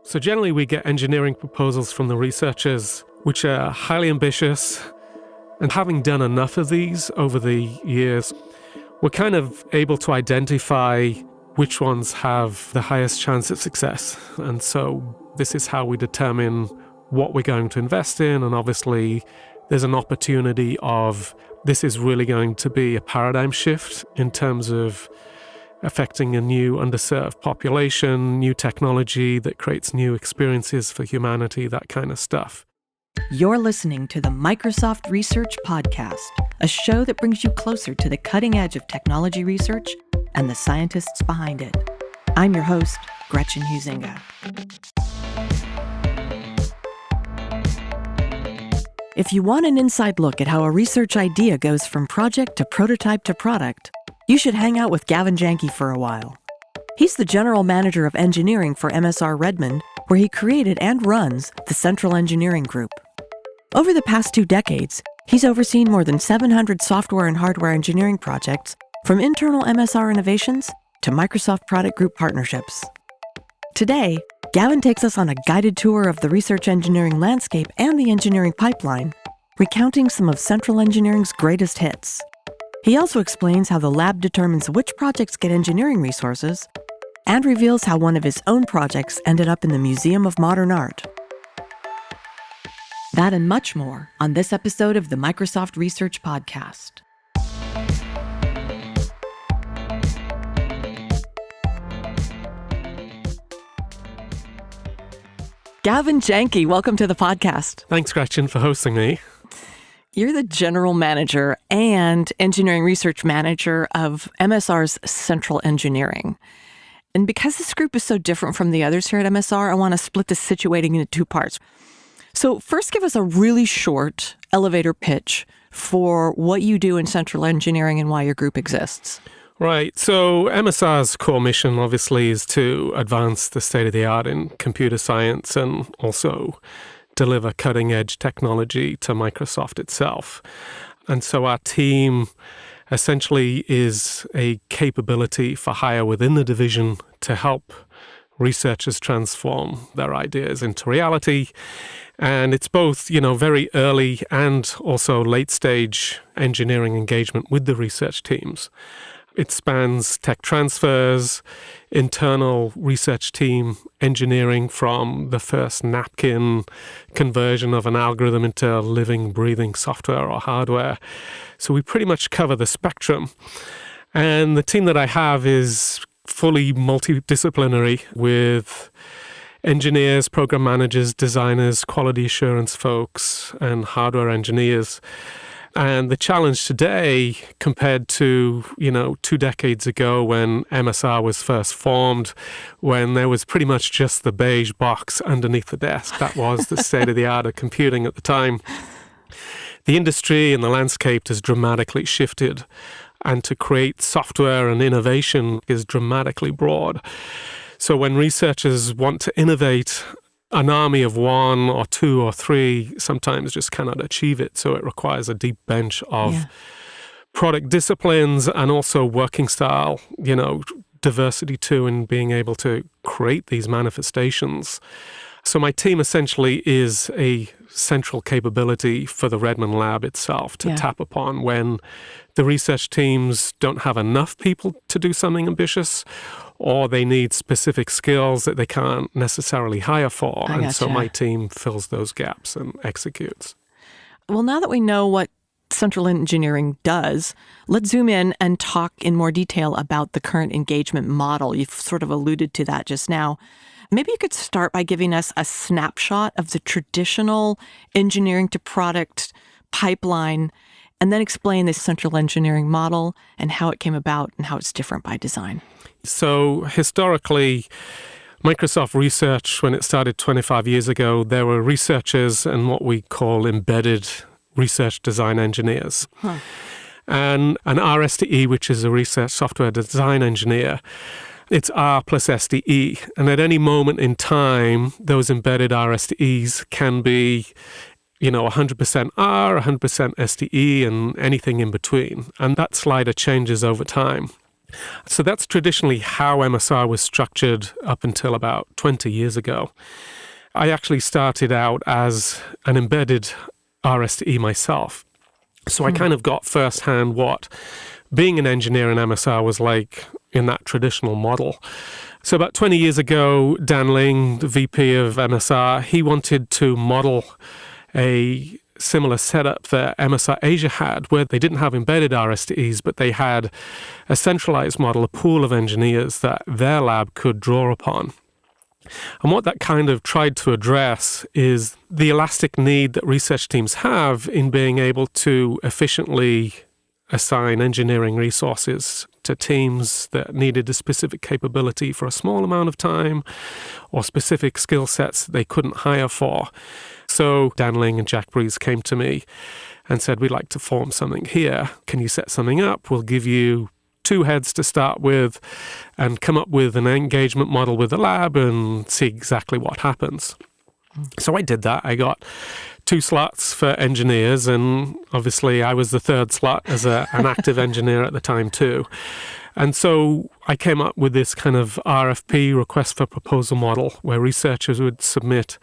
So generally we get engineering proposals from the researchers, which are highly ambitious. And having done enough of these over the years, we're kind of able to identify which ones have the highest chance of success. And so this is how we determine what we're going to invest in. And obviously there's an opportunity of this is really going to be a paradigm shift in terms of affecting a new underserved population, new technology that creates new experiences for humanity, that kind of stuff. You're listening to the Microsoft Research Podcast, a show that brings you closer to the cutting edge of technology research and the scientists behind it. I'm your host, Gretchen Huizinga. If you want an inside look at how a research idea goes from project to prototype to product, you should hang out with Gavin Jancke for a while. He's the general manager of engineering for MSR Redmond, where he created and runs the Central Engineering Group. Over the past 2 decades, he's overseen more than 700 software and hardware engineering projects, from internal MSR innovations to Microsoft Product Group partnerships. Today, Gavin takes us on a guided tour of the research engineering landscape and the engineering pipeline, recounting some of Central Engineering's greatest hits. He also explains how the lab determines which projects get engineering resources and reveals how one of his own projects ended up in the Museum of Modern Art. That and much more on this episode of the Microsoft Research Podcast. Gavin Jancke, welcome to the podcast. Thanks, Gretchen, for hosting me. You're the general manager and engineering research manager of MSR's Central Engineering. And because this group is so different from the others here at MSR, I want to split this situating into 2 parts. So first, give us a really short elevator pitch for what you do in Central Engineering and why your group exists. Right. So MSR's core mission, obviously, is to advance the state-of-the-art in computer science and also deliver cutting-edge technology to Microsoft itself. And so our team essentially is a capability for hire within the division to help researchers transform their ideas into reality. And it's both, very early and also late-stage engineering engagement with the research teams. It spans tech transfers, internal research team engineering from the first napkin conversion of an algorithm into living, breathing software or hardware. So we pretty much cover the spectrum. And the team that I have is fully multidisciplinary with engineers, program managers, designers, quality assurance folks, and hardware engineers. And the challenge today, compared to, 2 decades ago when MSR was first formed, when there was pretty much just the beige box underneath the desk, that was the state-of-the-art of computing at the time. The industry and the landscape has dramatically shifted, and to create software and innovation is dramatically broad. So when researchers want to innovate, an army of 1 or 2 or 3 sometimes just cannot achieve it. So it requires a deep bench of product disciplines and also working style, diversity too, in being able to create these manifestations. So my team essentially is a central capability for the Redmond lab itself to tap upon when the research teams don't have enough people to do something ambitious, or they need specific skills that they can't necessarily hire for. And so my team fills those gaps and executes. Well, now that we know what Central Engineering does, let's zoom in and talk in more detail about the current engagement model. You've sort of alluded to that just now. Maybe you could start by giving us a snapshot of the traditional engineering to product pipeline, and then explain the Central Engineering model and how it came about and how it's different by design. So historically, Microsoft Research, when it started 25 years ago, there were researchers and what we call embedded research design engineers. And an RSDE, which is a research software design engineer, it's R plus SDE. And at any moment in time, those embedded RSDEs can be 100% R, 100% SDE, and anything in between. And that slider changes over time. So that's traditionally how MSR was structured up until about 20 years ago. I actually started out as an embedded RSTE myself. So I kind of got firsthand what being an engineer in MSR was like in that traditional model. So about 20 years ago, Dan Ling, the VP of MSR, he wanted to model a similar setup that MSR Asia had, where they didn't have embedded RSTEs, but they had a centralized model, a pool of engineers that their lab could draw upon. And what that kind of tried to address is the elastic need that research teams have in being able to efficiently assign engineering resources to teams that needed a specific capability for a small amount of time or specific skill sets that they couldn't hire for. So Dan Ling and Jack Breeze came to me and said, we'd like to form something here. Can you set something up? We'll give you 2 heads to start with and come up with an engagement model with the lab and see exactly what happens. So I did that. I got 2 slots for engineers, and obviously I was the 3rd slot as an active engineer at the time too. And so I came up with this kind of RFP, request for proposal model, where researchers would submit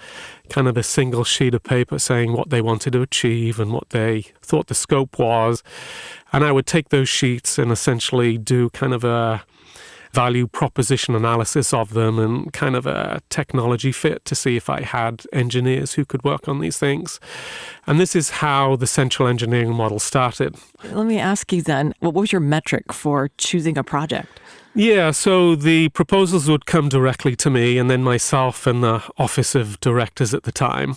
kind of a single sheet of paper saying what they wanted to achieve and what they thought the scope was. And I would take those sheets and essentially do kind of a value proposition analysis of them and kind of a technology fit to see if I had engineers who could work on these things. And this is how the central engineering model started. Let me ask you then, what was your metric for choosing a project? Yeah, so the proposals would come directly to me, and then myself and the office of directors at the time,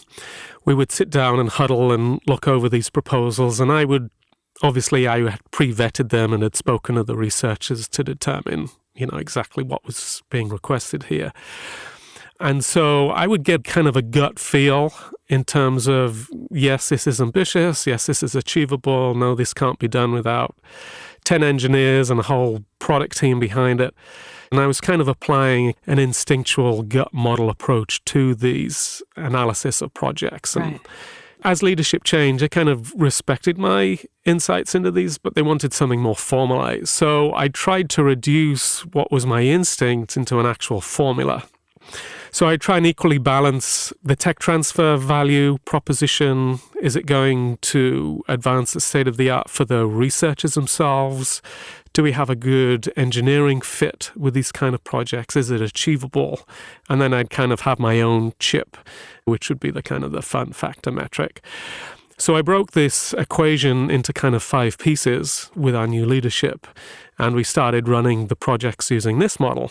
we would sit down and huddle and look over these proposals, and I had pre-vetted them and had spoken to the researchers to determine exactly what was being requested here. And so I would get kind of a gut feel in terms of, yes, this is ambitious. Yes, this is achievable. No, this can't be done without 10 engineers and a whole product team behind it. And I was kind of applying an instinctual gut model approach to these analysis of projects. And as leadership changed, I kind of respected my insights into these, but they wanted something more formalized. So I tried to reduce what was my instinct into an actual formula. So I try and equally balance the tech transfer value proposition. Is it going to advance the state of the art for the researchers themselves? Do we have a good engineering fit with these kind of projects? Is it achievable? And then I'd kind of have my own chip, which would be the kind of the fun factor metric. So I broke this equation into kind of 5 pieces with our new leadership, and we started running the projects using this model.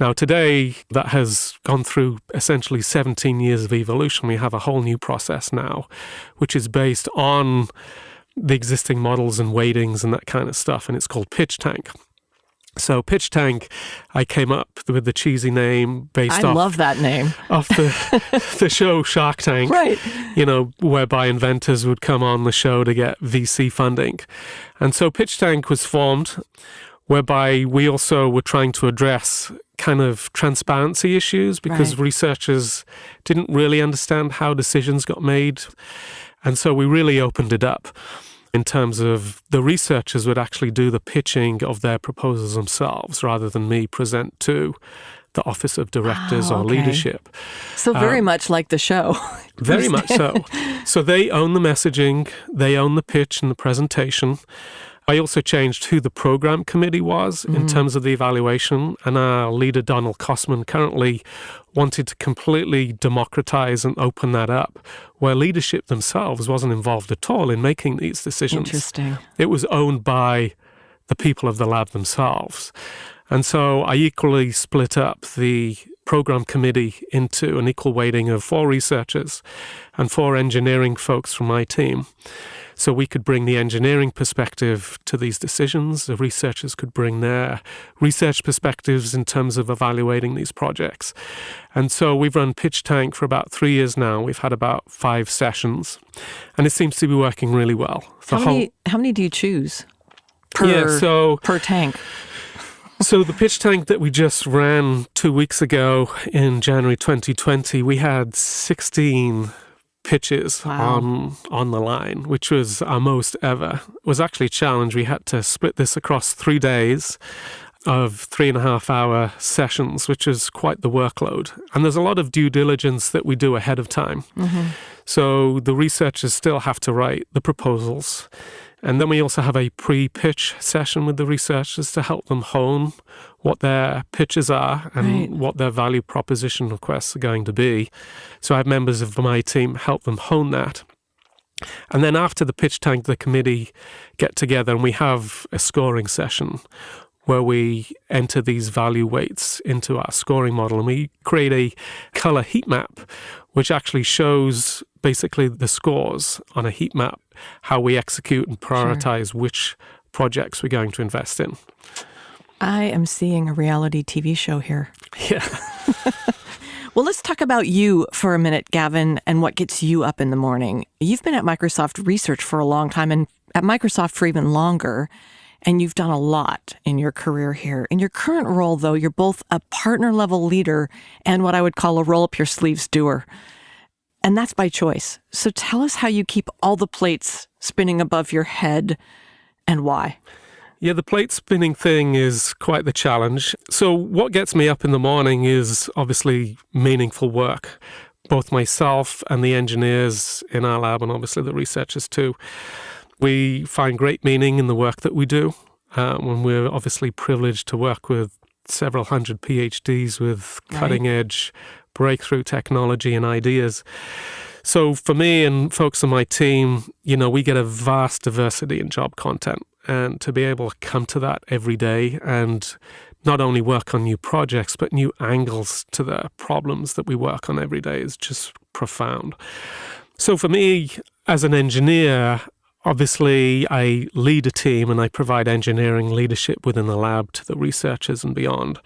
Now today, that has gone through essentially 17 years of evolution. We have a whole new process now, which is based on the existing models and weightings and that kind of stuff, and it's called Pitch Tank. So Pitch Tank, I came up with the cheesy name based I love that name. off the show Shark Tank, right? Whereby inventors would come on the show to get VC funding. And so Pitch Tank was formed, whereby we also were trying to address kind of transparency issues because researchers didn't really understand how decisions got made. And so we really opened it up in terms of the researchers would actually do the pitching of their proposals themselves rather than me present to the office of directors or leadership. So very much like the show. Very much so. So they own the messaging, they own the pitch and the presentation. I also changed who the program committee was in terms of the evaluation, and our leader, Donald Kosman, currently wanted to completely democratize and open that up, where leadership themselves wasn't involved at all in making these decisions. Interesting. It was owned by the people of the lab themselves. And so I equally split up the program committee into an equal weighting of 4 researchers and 4 engineering folks from my team. So we could bring the engineering perspective to these decisions. The researchers could bring their research perspectives in terms of evaluating these projects. And so we've run Pitch Tank for about 3 years now. We've had about 5 sessions, and it seems to be working really well. How many do you choose per tank? So the Pitch Tank that we just ran 2 weeks ago in January 2020, we had 16 pitches on the line, which was our most ever. It was actually a challenge. We had to split this across 3 days of 3.5-hour sessions, which is quite the workload. And there's a lot of due diligence that we do ahead of time. So the researchers still have to write the proposals. And then we also have a pre-pitch session with the researchers to help them hone what their pitches are and what their value proposition requests are going to be. So I have members of my team help them hone that. And then after the pitch tank, the committee get together and we have a scoring session where we enter these value weights into our scoring model, and we create a color heat map, which actually shows basically the scores on a heat map, how we execute and prioritize which projects we're going to invest in. I am seeing a reality TV show here. Yeah. Well, let's talk about you for a minute, Gavin, and what gets you up in the morning. You've been at Microsoft Research for a long time, and at Microsoft for even longer. And you've done a lot in your career here. In your current role, though, you're both a partner-level leader and what I would call a roll-up-your-sleeves doer. And that's by choice. So tell us how you keep all the plates spinning above your head and why. Yeah, the plate spinning thing is quite the challenge. So what gets me up in the morning is obviously meaningful work. Both myself and the engineers in our lab, and obviously the researchers too. We find great meaning in the work that we do. When we're obviously privileged to work with several hundred PhDs with cutting-edge breakthrough technology and ideas. So for me and folks on my team, we get a vast diversity in job content. And to be able to come to that every day and not only work on new projects, but new angles to the problems that we work on every day is just profound. So for me, as an engineer, obviously, I lead a team and I provide engineering leadership within the lab to the researchers and beyond.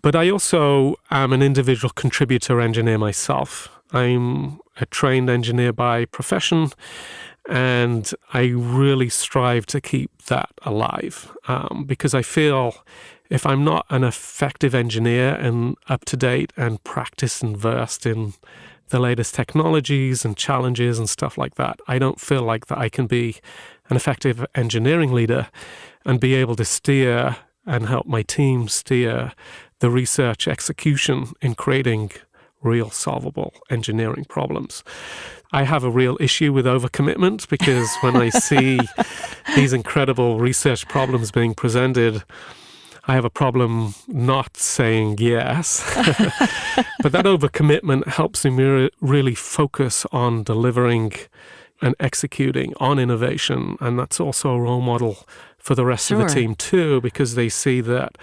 But I also am an individual contributor engineer myself. I'm a trained engineer by profession, and I really strive to keep that alive because I feel if I'm not an effective engineer and up-to-date and practiced and versed in the latest technologies and challenges and stuff like that, I don't feel like that I can be an effective engineering leader and be able to steer and help my team steer the research execution in creating real solvable engineering problems. I have a real issue with overcommitment because when I see these incredible research problems being presented, I have a problem not saying yes. But that overcommitment helps me really focus on delivering and executing on innovation. And that's also a role model for the rest of the team too, because they see that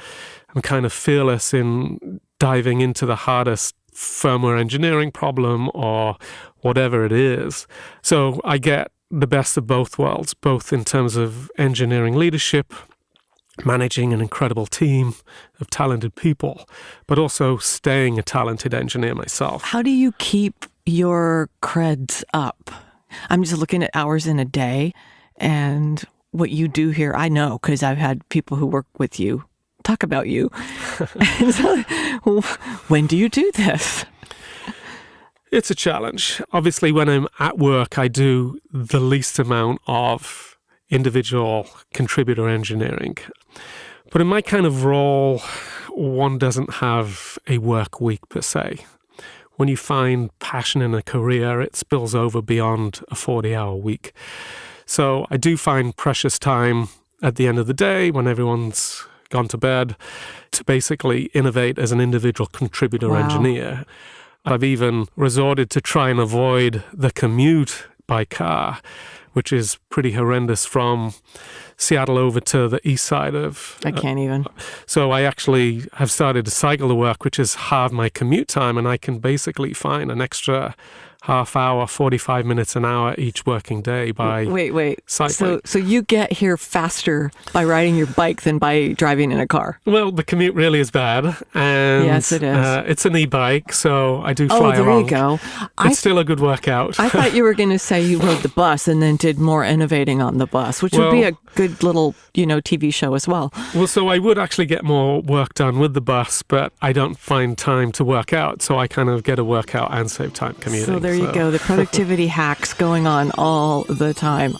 I'm kind of fearless in diving into the hardest firmware engineering problem or whatever it is. So I get the best of both worlds, both in terms of engineering leadership, managing an incredible team of talented people, but also staying a talented engineer myself. How do you keep your creds up? I'm just looking at hours in a day, and what you do here, I know because I've had people who work with you talk about you. And so, when do you do this? It's a challenge. Obviously, when I'm at work, I do the least amount of individual contributor engineering. But in my kind of role, one doesn't have a work week per se. When you find passion in a career, it spills over beyond a 40-hour week. So I do find precious time at the end of the day when everyone's gone to bed to basically innovate as an individual contributor engineer. I've even resorted to try and avoid the commute by car, which is pretty horrendous from Seattle over to the east side of... I can't even. So I actually have started to cycle to work, which is half my commute time, and I can basically find an extra half hour, 45 minutes an hour each working day by cycling. So you get here faster by riding your bike than by driving in a car? Well, the commute really is bad. And yes, it is. It's an e-bike, so I do fly there along. You go. It's still a good workout. I thought you were going to say you rode the bus and then did more innovating on the bus, which would be a good little, TV show as well. Well, so I would actually get more work done with the bus, but I don't find time to work out, so I kind of get a workout and save time commuting. So there There you go. The productivity hacks going on all the time.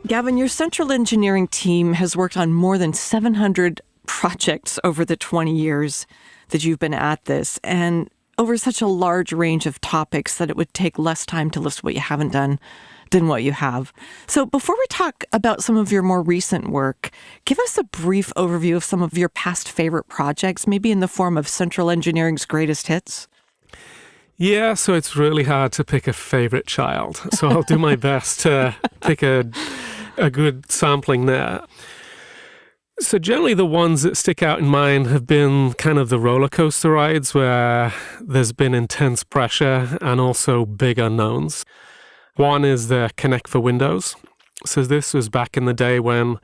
Gavin, your central engineering team has worked on more than 700 projects over the 20 years that you've been at this, and over such a large range of topics that it would take less time to list what you haven't done than what you have. So before we talk about some of your more recent work, give us a brief overview of some of your past favorite projects, maybe in the form of central engineering's greatest hits. Yeah, so it's really hard to pick a favorite child. So I'll do my best to pick a good sampling there. So generally the ones that stick out in mind have been kind of the roller coaster rides where there's been intense pressure and also big unknowns. One is the Connect for Windows. So this was back in the day when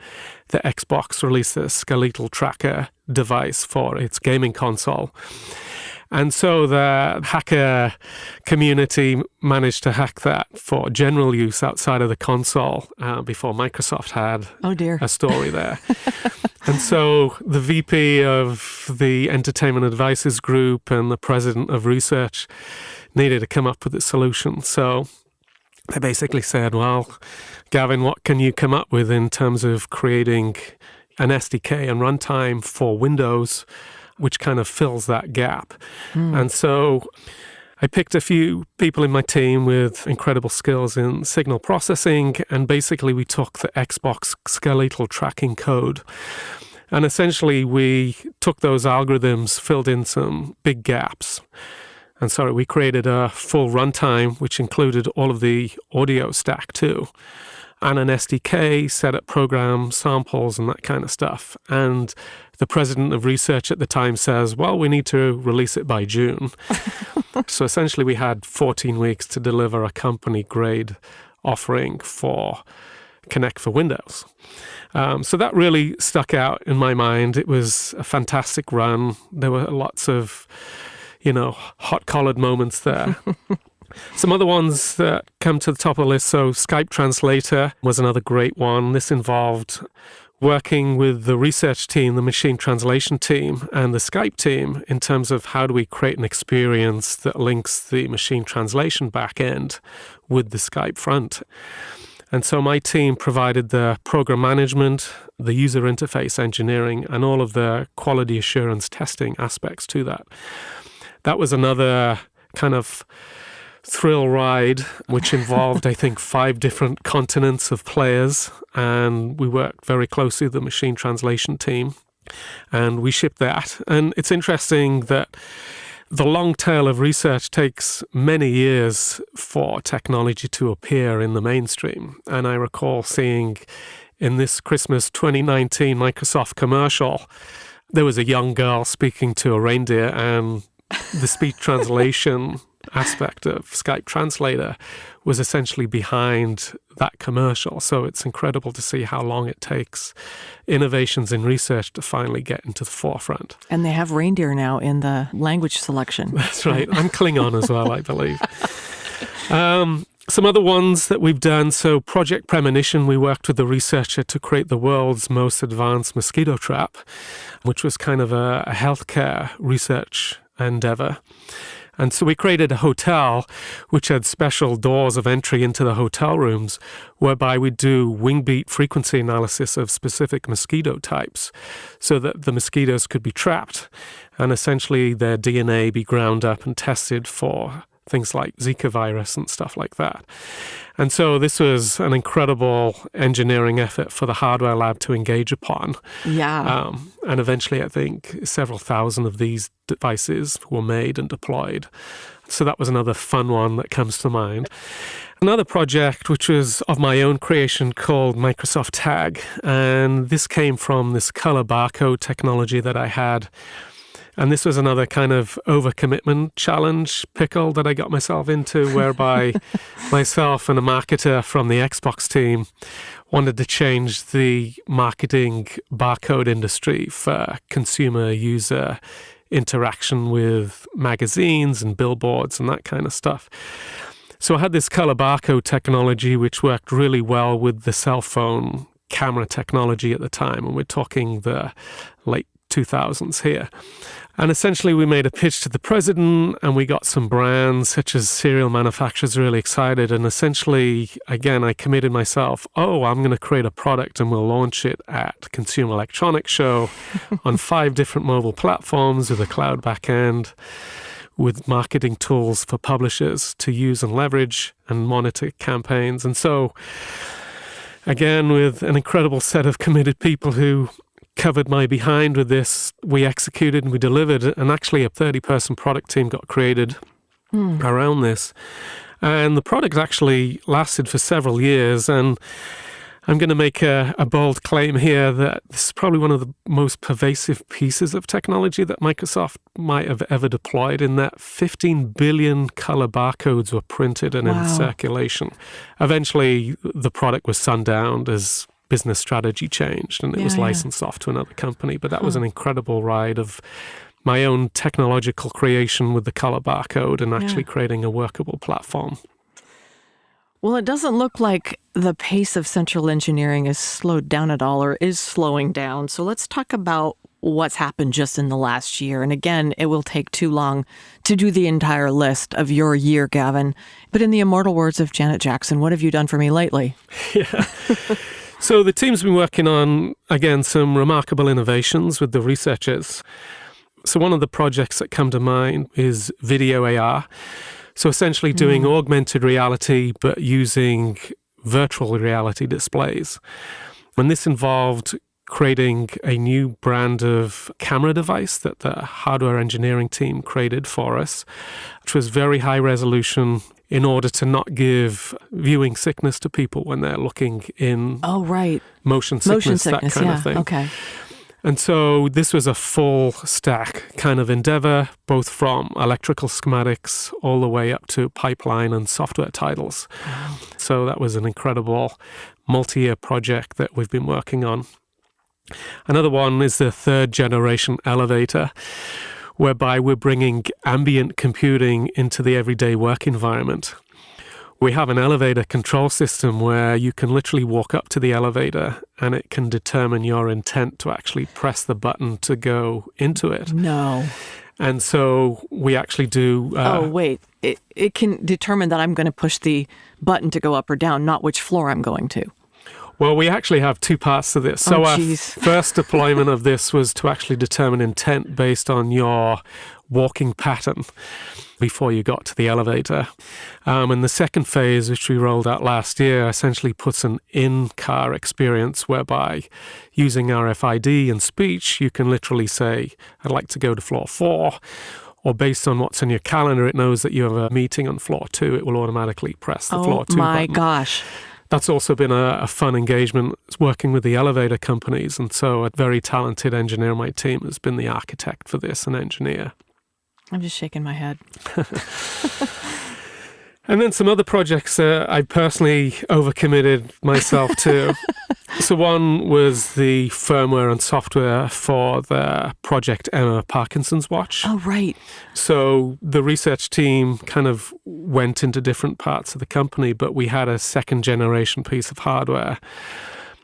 the Xbox released a skeletal tracker device for its gaming console. And so the hacker community managed to hack that for general use outside of the console before Microsoft had a story there. And so the VP of the Entertainment Advices Group and the president of research needed to come up with a solution. So they basically said, well, Gavin, what can you come up with in terms of creating an SDK and runtime for Windows which kind of fills that gap? And so I picked a few people in my team with incredible skills in signal processing, and basically we took the Xbox skeletal tracking code, and essentially we took those algorithms, filled in some big gaps. And so we created a full runtime, which included all of the audio stack too, and an SDK, set up program samples and that kind of stuff. And the president of research at the time says, well, we need to release it by June. So essentially we had 14 weeks to deliver a company-grade offering for Connect for Windows. So that really stuck out in my mind. It was a fantastic run. There were lots of, hot-collared moments there. Some other ones that come to the top of the list. So Skype Translator was another great one. This involved working with the research team, the machine translation team, and the Skype team in terms of how do we create an experience that links the machine translation backend with the Skype front. And so my team provided the program management, the user interface engineering, and all of the quality assurance testing aspects to that. That was another kind of thrill ride, which involved, I think, 5 different continents of players. And we worked very closely with the machine translation team. And we shipped that. And it's interesting that the long tail of research takes many years for technology to appear in the mainstream. And I recall seeing in this Christmas 2019 Microsoft commercial, there was a young girl speaking to a reindeer, and the speech translation aspect of Skype Translator was essentially behind that commercial. So it's incredible to see how long it takes innovations in research to finally get into the forefront. And they have reindeer now in the language selection. That's right. And Klingon as well, I believe. Some other ones that we've done. So Project Premonition, we worked with the researcher to create the world's most advanced mosquito trap, which was kind of a healthcare research endeavor. And so we created a hotel which had special doors of entry into the hotel rooms, whereby we do wing beat frequency analysis of specific mosquito types so that the mosquitoes could be trapped and essentially their DNA be ground up and tested for things like Zika virus and stuff like that. And so this was an incredible engineering effort for the hardware lab to engage upon. Yeah. And eventually, I think, several thousand of these devices were made and deployed. So that was another fun one that comes to mind. Another project, which was of my own creation, called Microsoft Tag. And this came from this color barcode technology that I had. And this was another kind of overcommitment challenge pickle that I got myself into, whereby myself and a marketer from the Xbox team wanted to change the marketing barcode industry for consumer user interaction with magazines and billboards and that kind of stuff. So I had this color barcode technology, which worked really well with the cell phone camera technology at the time. And we're talking the late 2000s here. And essentially we made a pitch to the president, and we got some brands such as cereal manufacturers really excited. And essentially, again, I committed myself, I'm going to create a product and we'll launch it at Consumer Electronics Show on 5 different mobile platforms with a cloud backend, with marketing tools for publishers to use and leverage and monitor campaigns. And so, again, with an incredible set of committed people who covered my behind with this, we executed and we delivered, and actually a 30-person product team got created around this. And the product actually lasted for several years, and I'm going to make a bold claim here that this is probably one of the most pervasive pieces of technology that Microsoft might have ever deployed, in that 15 billion color barcodes were printed and in circulation. Eventually, the product was sundowned as business strategy changed, and it was licensed off to another company. But that was an incredible ride of my own technological creation with the color barcode and actually creating a workable platform. Well, it doesn't look like the pace of central engineering is slowed down at all, or is slowing down. So let's talk about what's happened just in the last year. And again, it will take too long to do the entire list of your year, Gavin. But in the immortal words of Janet Jackson, what have you done for me lately? Yeah. So the team's been working on, again, some remarkable innovations with the researchers. So one of the projects that come to mind is video AR. So essentially doing augmented reality, but using virtual reality displays. And this involved creating a new brand of camera device that the hardware engineering team created for us, which was very high resolution in order to not give viewing sickness to people when they're looking in motion sickness, that kind of thing. Okay. And so this was a full stack kind of endeavor, both from electrical schematics all the way up to pipeline and software titles. Wow. So that was an incredible multi-year project that we've been working on. Another one is the 3rd generation elevator, whereby we're bringing ambient computing into the everyday work environment. We have an elevator control system where you can literally walk up to the elevator and it can determine your intent to actually press the button to go into it. No. And so we actually do... It can determine that I'm going to push the button to go up or down, not which floor I'm going to. Well, we actually have 2 parts to this. So our first deployment of this was to actually determine intent based on your walking pattern before you got to the elevator. And the second phase, which we rolled out last year, essentially puts an in-car experience whereby using RFID and speech, you can literally say, I'd like to go to floor 4. Or based on what's in your calendar, it knows that you have a meeting on floor 2. It will automatically press the floor 2 button. Oh my gosh. That's also been a fun engagement working with the elevator companies. And so a very talented engineer on my team has been the architect for this, an engineer. I'm just shaking my head. And then some other projects I personally overcommitted myself to. So one was the firmware and software for the Project Emma Parkinson's watch. Oh, right. So the research team kind of went into different parts of the company, but we had a 2nd generation piece of hardware.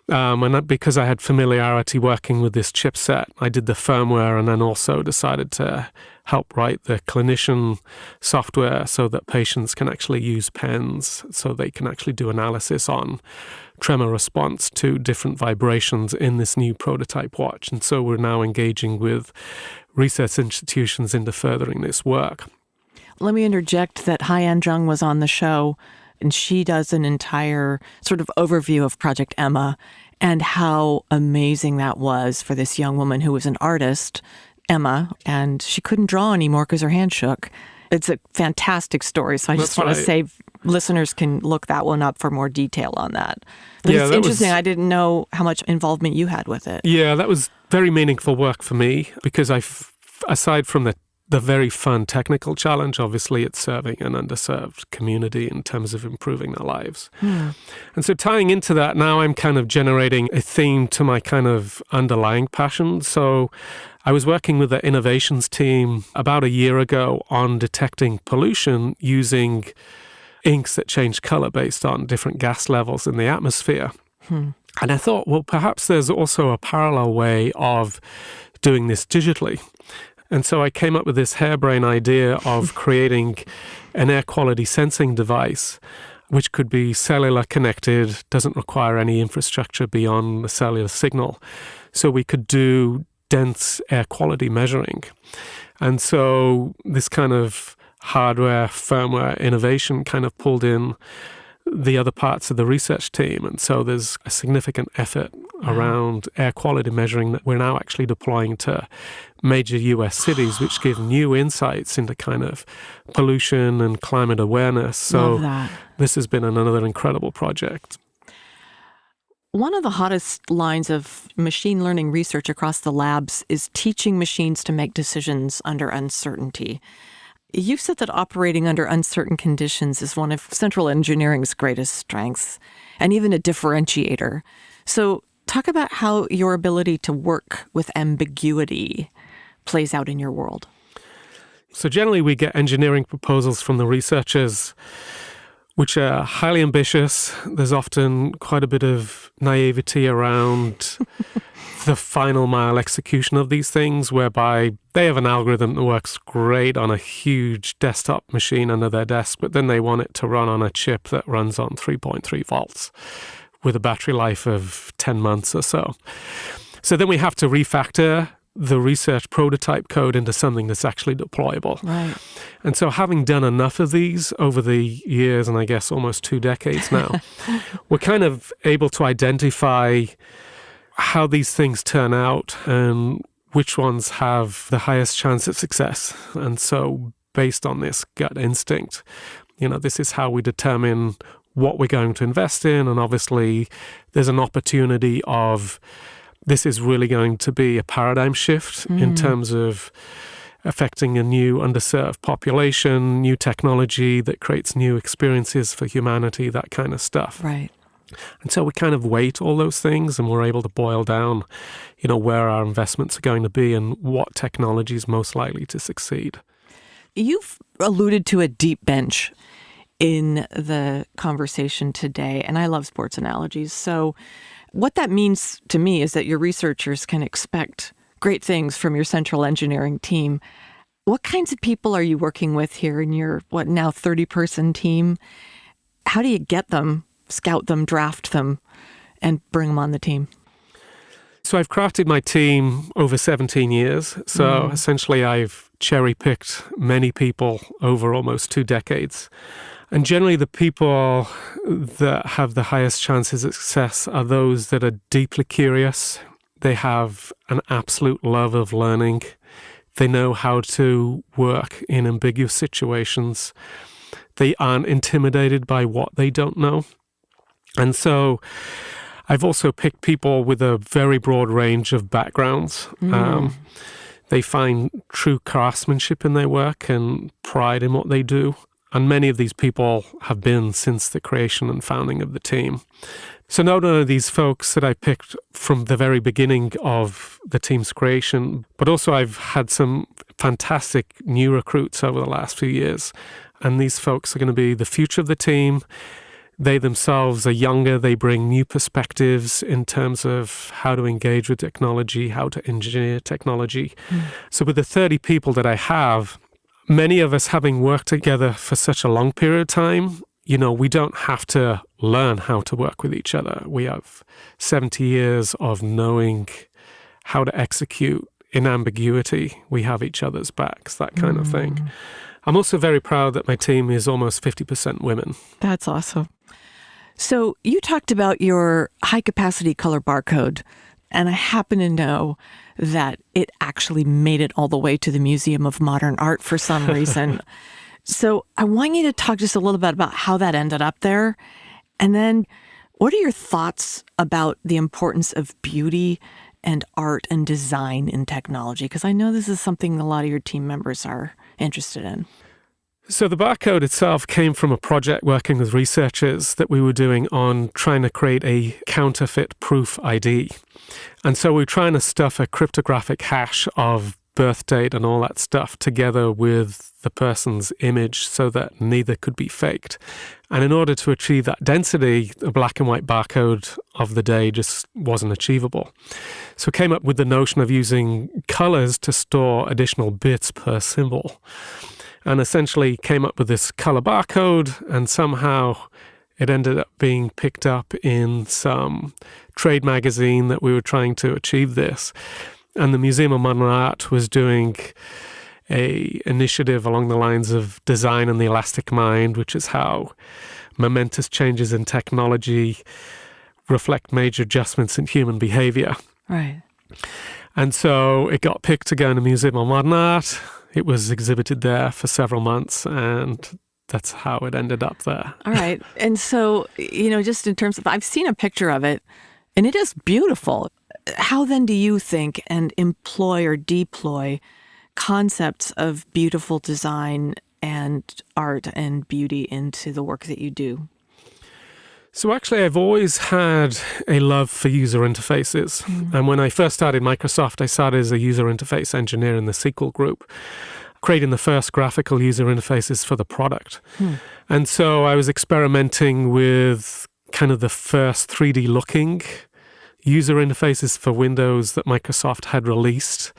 And because I had familiarity working with this chipset, I did the firmware and then also decided to help write the clinician software so that patients can actually use pens, so they can actually do analysis on tremor response to different vibrations in this new prototype watch. And so we're now engaging with research institutions into furthering this work. Let me interject that Haiyan Zhang was on the show, and she does an entire sort of overview of Project Emma and how amazing that was for this young woman who was an artist, Emma, and she couldn't draw anymore because her hand shook. It's a fantastic story. So I just want to say listeners can look that one up for more detail on that. But it's interesting. I didn't know how much involvement you had with it. Yeah, that was very meaningful work for me because aside from the very fun technical challenge, obviously it's serving an underserved community in terms of improving their lives. And so tying into that, now I'm kind of generating a theme to my kind of underlying passion. So I was working with the innovations team about a year ago on detecting pollution using inks that change color based on different gas levels in the atmosphere. And I thought, well, perhaps there's also a parallel way of doing this digitally. And so I came up with this harebrained idea of creating an air quality sensing device, which could be cellular connected, doesn't require any infrastructure beyond the cellular signal. So we could do dense air quality measuring. And so this kind of hardware, firmware innovation kind of pulled in the other parts of the research team. And so there's a significant effort around air quality measuring that we're now actually deploying to major US cities, which give new insights into kind of pollution and climate awareness. So this has been another incredible project. One of the hottest lines of machine learning research across the labs is teaching machines to make decisions under uncertainty. You've said that operating under uncertain conditions is one of central engineering's greatest strengths, and even a differentiator. So talk about how your ability to work with ambiguity plays out in your world. So generally we get engineering proposals from the researchers which are highly ambitious. There's often quite a bit of naivety around the final mile execution of these things, whereby they have an algorithm that works great on a huge desktop machine under their desk, but then they want it to run on a chip that runs on 3.3 volts with a battery life of 10 months or so. So then we have to refactor the research prototype code into something that's actually deployable. Right. And so having done enough of these over the years, and I guess almost 2 decades now, we're kind of able to identify how these things turn out and which ones have the highest chance of success. And so based on this gut instinct, this is how we determine what we're going to invest in. And obviously there's an opportunity of this is really going to be a paradigm shift in terms of affecting a new underserved population, new technology that creates new experiences for humanity, that kind of stuff. Right. And so we kind of weight all those things and we're able to boil down, where our investments are going to be and what technology is most likely to succeed. You've alluded to a deep bench in the conversation today, and I love sports analogies. So what that means to me is that your researchers can expect great things from your central engineering team. What kinds of people are you working with here in your, now 30-person team? How do you get them, scout them, draft them, and bring them on the team? So I've crafted my team over 17 years. So essentially I've cherry-picked many people over almost 2 decades. And generally the people that have the highest chances of success are those that are deeply curious. They have an absolute love of learning. They know how to work in ambiguous situations. They aren't intimidated by what they don't know. And so I've also picked people with a very broad range of backgrounds. They find true craftsmanship in their work and pride in what they do. And many of these people have been since the creation and founding of the team. So not only these folks that I picked from the very beginning of the team's creation, but also I've had some fantastic new recruits over the last few years. And these folks are going to be the future of the team. They themselves are younger. They bring new perspectives in terms of how to engage with technology, how to engineer technology. So with the 30 people that I have, many of us having worked together for such a long period of time, we don't have to learn how to work with each other. We have 70 years of knowing how to execute in ambiguity. We have each other's backs, that kind of thing. I'm also very proud that my team is almost 50% women. That's awesome. So you talked about your high-capacity color barcode, and I happen to know that it actually made it all the way to the Museum of Modern Art for some reason. So I want you to talk just a little bit about how that ended up there. And then what are your thoughts about the importance of beauty and art and design in technology? Because I know this is something a lot of your team members are interested in. So the barcode itself came from a project working with researchers that we were doing on trying to create a counterfeit proof ID. And so we were trying to stuff a cryptographic hash of birth date and all that stuff together with the person's image so that neither could be faked. And in order to achieve that density, a black and white barcode of the day just wasn't achievable. So came up with the notion of using colors to store additional bits per symbol. And essentially came up with this color barcode, and somehow it ended up being picked up in some trade magazine that we were trying to achieve this. And the Museum of Modern Art was doing a initiative along the lines of design and the elastic mind, which is how momentous changes in technology reflect major adjustments in human behavior. Right. And so it got picked to go in the Museum of Modern Art. It was exhibited there for several months, and that's how it ended up there. All right. And so, just in terms of, I've seen a picture of it, and it is beautiful. How then do you think and employ or deploy concepts of beautiful design and art and beauty into the work that you do? So actually, I've always had a love for user interfaces. And when I first started Microsoft, I started as a user interface engineer in the SQL group, creating the first graphical user interfaces for the product. And so I was experimenting with kind of the first 3D looking user interfaces for Windows that Microsoft had released,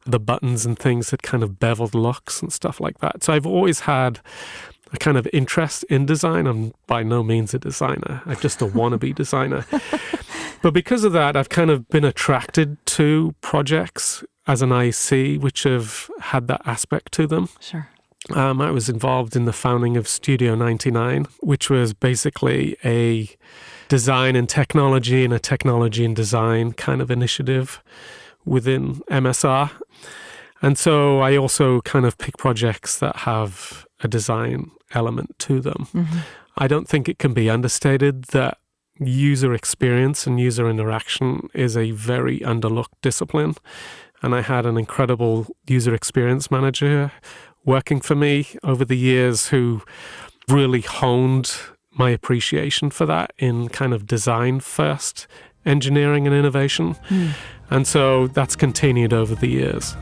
the buttons and things that kind of beveled looks and stuff like that. So I've always had a kind of interest in design. I'm by no means a designer. I'm just a wannabe designer. But because of that, I've kind of been attracted to projects as an IC, which have had that aspect to them. Sure. I was involved in the founding of Studio 99, which was basically a design and technology and a technology and design kind of initiative within MSR. And so I also kind of pick projects that have a design element to them. I don't think it can be understated that user experience and user interaction is a very underlooked discipline. And I had an incredible user experience manager working for me over the years who really honed my appreciation for that in kind of design first engineering and innovation. And so that's continued over the years.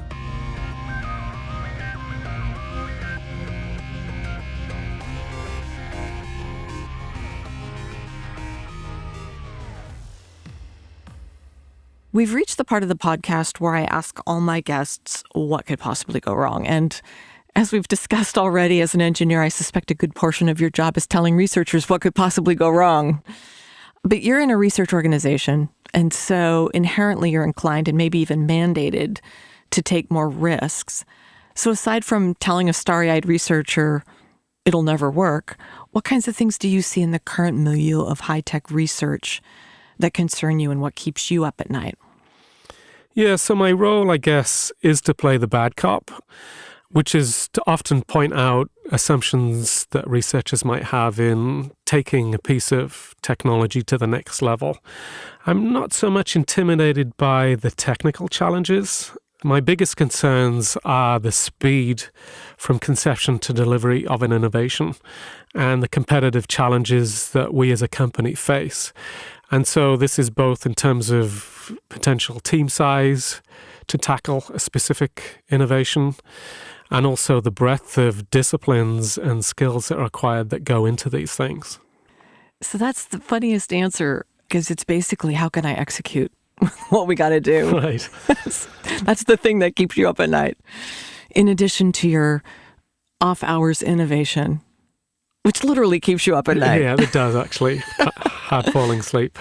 We've reached the part of the podcast where I ask all my guests what could possibly go wrong. And as we've discussed already, as an engineer, I suspect a good portion of your job is telling researchers what could possibly go wrong. But you're in a research organization, and so inherently you're inclined and maybe even mandated to take more risks. So aside from telling a starry-eyed researcher it'll never work, what kinds of things do you see in the current milieu of high-tech research that concern you and what keeps you up at night? Yeah, so my role, I guess, is to play the bad cop, which is to often point out assumptions that researchers might have in taking a piece of technology to the next level. I'm not so much intimidated by the technical challenges. My biggest concerns are the speed from conception to delivery of an innovation and the competitive challenges that we as a company face. And so this is both in terms of potential team size to tackle a specific innovation, and also the breadth of disciplines and skills that are required that go into these things. So that's the funniest answer, because it's basically, how can I execute what we got to do? Right. That's the thing that keeps you up at night. In addition to your off-hours innovation, which literally keeps you up at night. Yeah, it does actually. Hard falling asleep.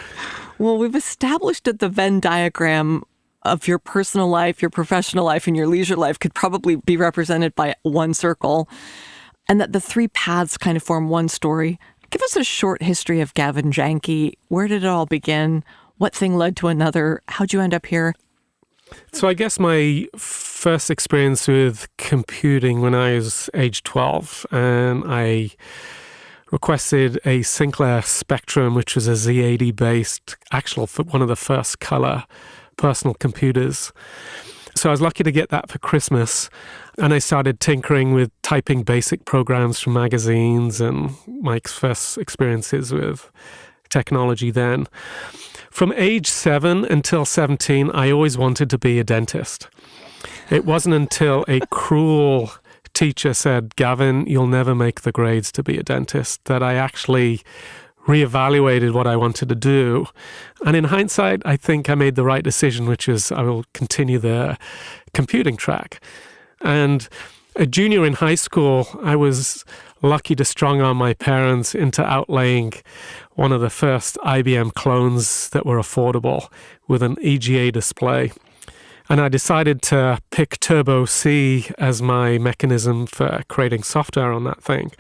Well, we've established that the Venn diagram of your personal life, your professional life, and your leisure life could probably be represented by one circle, and that the three paths kind of form one story. Give us a short history of Gavin Jancke. Where did it all begin? What thing led to another? How'd you end up here? So I guess my first experience with computing when I was age 12, and I requested a Sinclair Spectrum, which was a Z80-based, actual one of the first color personal computers. So I was lucky to get that for Christmas, and I started tinkering with typing basic programs from magazines and my first experiences with technology then. From age 7 until 17, I always wanted to be a dentist. It wasn't until a cruel teacher said, "Gavin, you'll never make the grades to be a dentist," that I actually reevaluated what I wanted to do. And in hindsight, I think I made the right decision, which is I will continue the computing track. And a junior in high school, I was lucky to strong-arm my parents into outlaying one of the first IBM clones that were affordable with an EGA display. And I decided to pick Turbo C as my mechanism for creating software on that thing.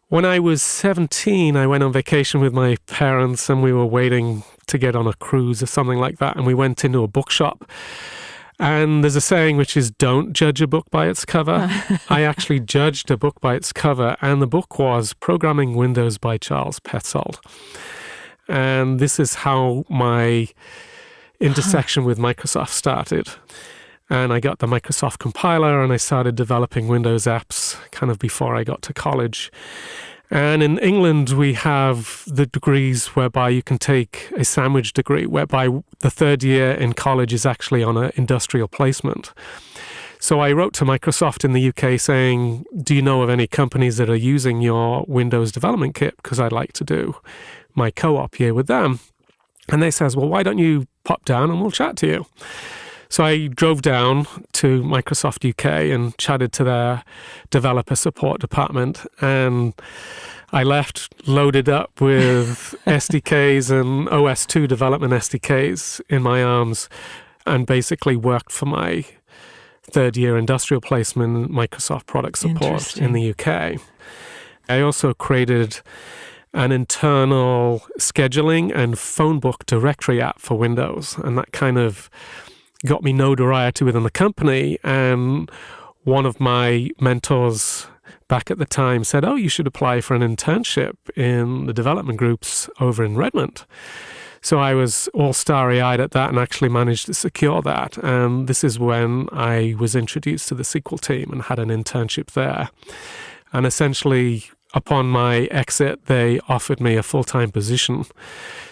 When I was 17, I went on vacation with my parents and we were waiting to get on a cruise or something like that. And we went into a bookshop. And there's a saying which is, don't judge a book by its cover. I actually judged a book by its cover, and the book was Programming Windows by Charles Petzold. And this is how my intersection with Microsoft started. And I got the Microsoft compiler and I started developing Windows apps kind of before I got to college. And in England, we have the degrees whereby you can take a sandwich degree, whereby the third year in college is actually on an industrial placement. So I wrote to Microsoft in the UK saying, do you know of any companies that are using your Windows development kit? Because I'd like to do my co-op year with them. And they says, well, why don't you pop down and we'll chat to you? So I drove down to Microsoft UK and chatted to their developer support department. And I left loaded up with SDKs and OS2 development SDKs in my arms and basically worked for my third year industrial placement in Microsoft product support in the UK. I also created an internal scheduling and phone book directory app for Windows. And that kind of got me notoriety within the company. And one of my mentors back at the time said, oh, you should apply for an internship in the development groups over in Redmond. So I was all starry-eyed at that and actually managed to secure that. And this is when I was introduced to the SQL team and had an internship there. And essentially, upon my exit, they offered me a full-time position.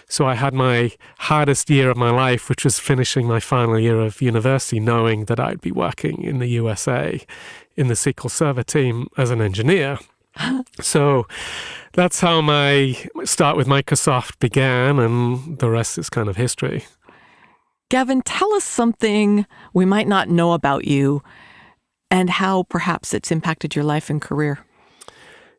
So I had my hardest year of my life, which was finishing my final year of university, knowing that I'd be working in the USA in the SQL Server team as an engineer. So that's how my start with Microsoft began, and the rest is kind of history. Gavin, tell us something we might not know about you and how perhaps it's impacted your life and career.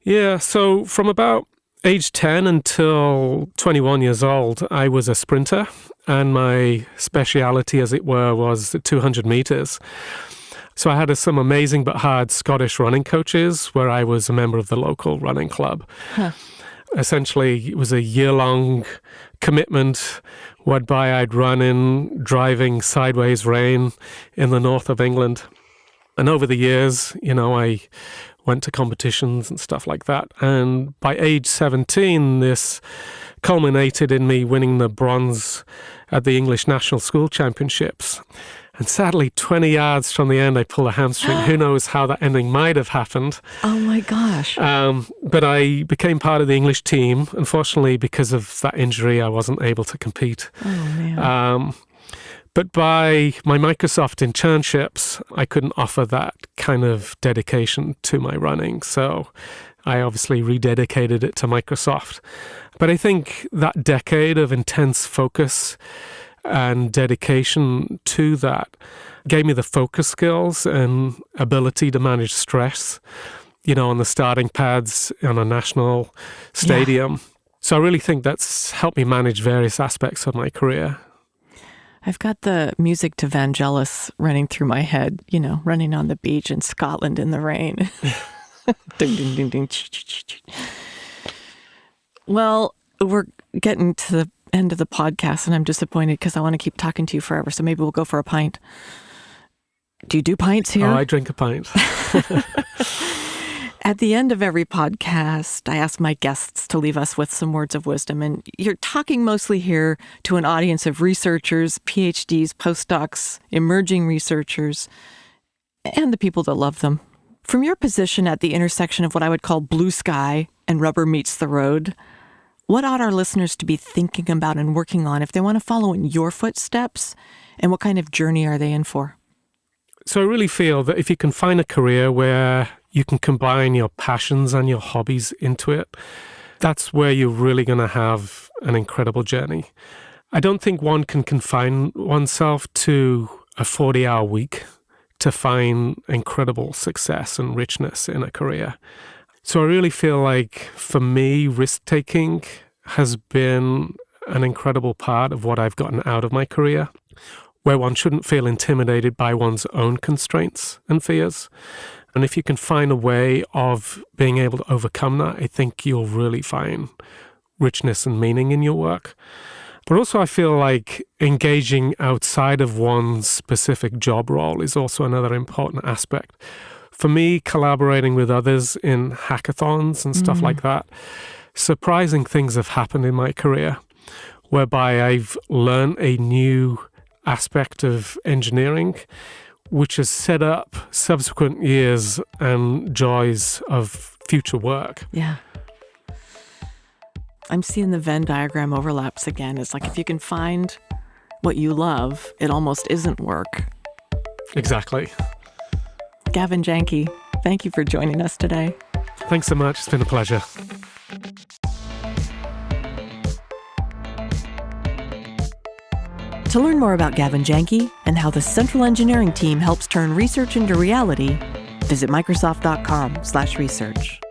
Yeah, so from about age 10 until 21 years old, I was a sprinter, and my speciality, as it were, was 200 meters. So I had some amazing but hard Scottish running coaches where I was a member of the local running club. Essentially, it was a year-long commitment whereby I'd run in driving sideways rain in the north of England. And over the years, I went to competitions and stuff like that. And by age 17, this culminated in me winning the bronze at the English National School Championships. And sadly, 20 yards from the end, I pulled a hamstring. Who knows how that ending might have happened. Oh, my gosh. But I became part of the English team. Unfortunately, because of that injury, I wasn't able to compete. Oh, man. But by my Microsoft internships, I couldn't offer that kind of dedication to my running. So I obviously rededicated it to Microsoft. But I think that decade of intense focus and dedication to that gave me the focus skills and ability to manage stress, on the starting pads on a national stadium. Yeah. So I really think that's helped me manage various aspects of my career. I've got the music to Vangelis running through my head, running on the beach in Scotland in the rain. Ding, ding, ding, ding. Well, we're getting to the end of the podcast, and I'm disappointed because I want to keep talking to you forever, so maybe we'll go for a pint. Do you do pints here? Oh, I drink a pint. At the end of every podcast, I ask my guests to leave us with some words of wisdom. And you're talking mostly here to an audience of researchers, PhDs, postdocs, emerging researchers, and the people that love them. From your position at the intersection of what I would call blue sky and rubber meets the road, what ought our listeners to be thinking about and working on if they want to follow in your footsteps? And what kind of journey are they in for? So I really feel that if you can find a career where you can combine your passions and your hobbies into it, that's where you're really going to have an incredible journey. I don't think one can confine oneself to a 40-hour week to find incredible success and richness in a career. So I really feel like, for me, risk-taking has been an incredible part of what I've gotten out of my career, where one shouldn't feel intimidated by one's own constraints and fears. And if you can find a way of being able to overcome that, I think you'll really find richness and meaning in your work. But also I feel like engaging outside of one's specific job role is also another important aspect. For me, collaborating with others in hackathons and stuff like that, surprising things have happened in my career, whereby I've learned a new aspect of engineering, which has set up subsequent years and joys of future work. Yeah. I'm seeing the Venn diagram overlaps again. It's like, if you can find what you love, it almost isn't work. Exactly. Gavin Jancke, thank you for joining us today. Thanks so much. It's been a pleasure. To learn more about Gavin Jancke and how the central engineering team helps turn research into reality, visit Microsoft.com/research.